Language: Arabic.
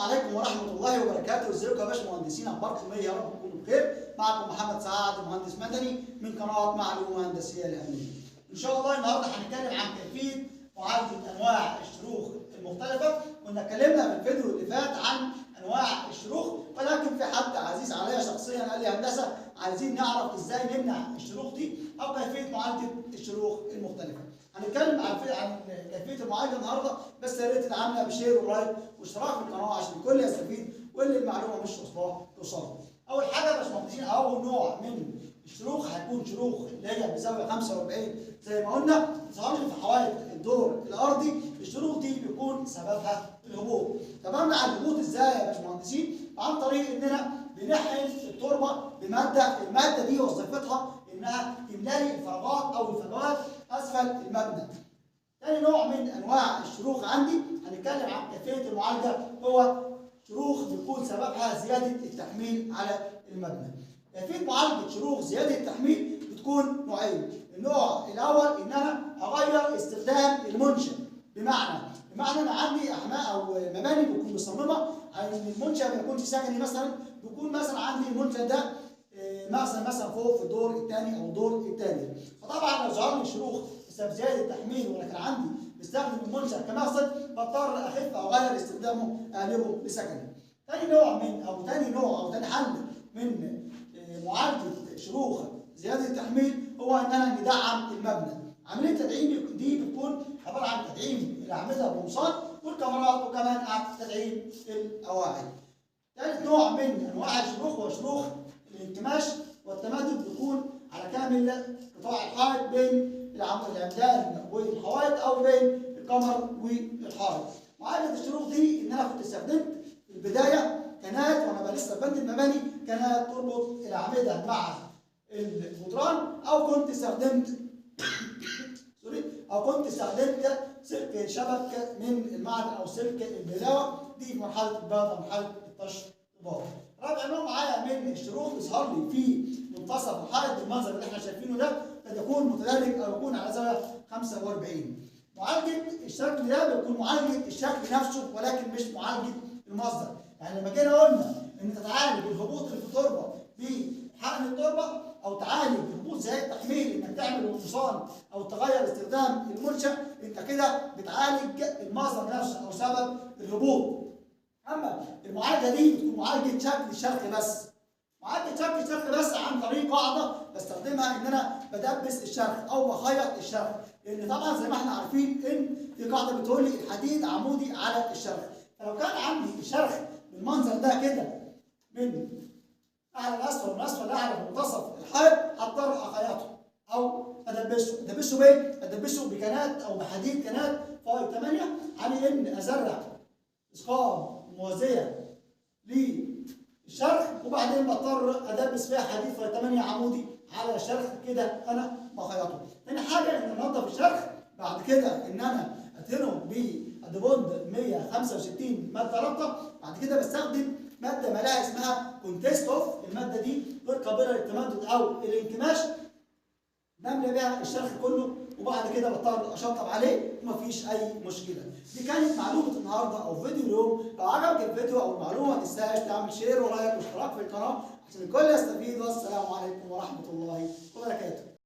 عليكم ورحمة الله وبركاته. ازيكم يا باشمهندسين؟ اخباركم ايه؟ يا رب تكونوا بخير. معكم محمد سعد مهندس مدني من قناة معلومة هندسية لأمنية. ان شاء الله النهارده هنتكلم عن كيفية معالجة انواع الشروخ المختلفة. كنا اتكلمنا في الفيديو اللي فات عن انواع الشروخ، ولكن في حد عزيز عليا شخصيا قال لي هندسة عايزين نعرف ازاي نمنع الشروخ دي او كيفية معالجة الشروخ المختلفة. هنتكلم عن كيفيه المعالجه النهارده، بس يا ريت تدعمنا بشير ولايك واشتراك في القناه عشان الكل يستفيد واللي المعلومه مش توصله. اول حاجه يا باشمهندسين، اول نوع من الشروخ هيكون شروخ اللي هي بزاويه 45 زي ما قلنا تظهر لي في حوائط الدور الارضي. الشروخ دي بيكون سببها الهبوط. طب امنع الهبوط ازاي يا باشمهندسين؟ عن طريق اننا بنحقن التربه بماده، الماده دي وظيفتها انها تملى الفراغات او الفجوات اسفل المبنى. ثاني نوع من انواع الشروخ عندي هنتكلم عن كيفيه المعالجه، هو شروخ بيكون سببها زياده التحميل على المبنى. كيفيه معالجه شروخ زياده التحميل بتكون نوعين. النوع الاول ان انا اغير استخدام المنشا، بمعنى انا عندي احماء او مباني بتكون مصممه على ان المنشا ما يكونش سكني، مثلا بيكون مثلا عندي المنشا ده مثلا فوق في الدور الثاني او الدور الثالث، فطبعا لو ظهر لي شروخ بسبب زياده التحميل ولكن عندي بستخدم المنشا كمقصد بضطر اخف او اغير استخدامه اقلبه لسكني. ثاني ثاني حل من معالجه شروخ زياده التحميل هو ان انا ندعم المبنى. عمليه التدعيم دي بتكون عباره عن تدعيم الاعمده بالرمصان والكاميرات وكمان تدعيم القواعد. ثالث نوع من انواع الشروخ هو شروخ الانكماش والتمدد، بيكون على كامل قطاع الحائط بين العمدان والحوائط او بين القمر والحائط. معالجه الشروخ دي ان انا كنت استخدمت في البدايه كانات، وانا لسه ببني المباني، كانات تربط الاعمده مع الجدران، او كنت استخدمت سلك شبك من المعدن او سلك البلاوه دي في مرحله البياض او مرحله التشطيبات. رابع نوع معايا من الشروخ بيظهر لي في منتصف الحائط بالمنظر اللي احنا شايفينه ده، قد يكون متدرج او يكون على زاويه 45. معالجه الشكل ده بيكون معالجه الشكل نفسه ولكن مش معالجه المصدر. يعني لما جينا قلنا ان تعالج الهبوط اللي في التربه بحقن التربه، او تعالج هبوط زي التحميل انك تعمل انفصال او تغير استخدام المنشا، انت كده بتعالج المصدر نفسه او سبب الهبوط. اما المعالجه دي بتكون معالجه شكل الشرخ بس. معالجه شكل الشرخ بس عن طريق قاعده بستخدمها ان انا بدبس الشرخ او بخيط الشرخ، لان طبعا زي ما احنا عارفين ان في قاعده بتقول لي الحديد عمودي على الشرخ. فلو كان عندي الشرخ بالمنظر ده كده من اعلى لاسفل ومن اسفل لاعلى في منتصف الحائط، هضطر اخيطه او ادبسه بايه؟ ادبسه بكنات او بحديد كنات فاي 8، يعني ان ازرع اسقاط موازيه للشرخ وبعدين بضطر ادبس فيها حديد فاي 8 عمودي على الشرخ كده انا بخيطه. ثاني حاجه ان انضف الشرخ، بعد كده ان انا ادهنه بادبوند 165 ماده رابطه. بعد كده بستخدم ماده ملاها اسمها كونتيستوف، الماده دي غير قابله للتمدد او الانكماش، بملى بيها الشرخ كله وبعد كده بضطر اشطب عليه ومفيش اي مشكله. دي كانت معلومه النهارده او فيديو اليوم. لو عجبك الفيديو او المعلومه ما تنساش تعمل شير ولايك واشتراك في القناه عشان الكل يستفيد. والسلام عليكم ورحمه الله وبركاته.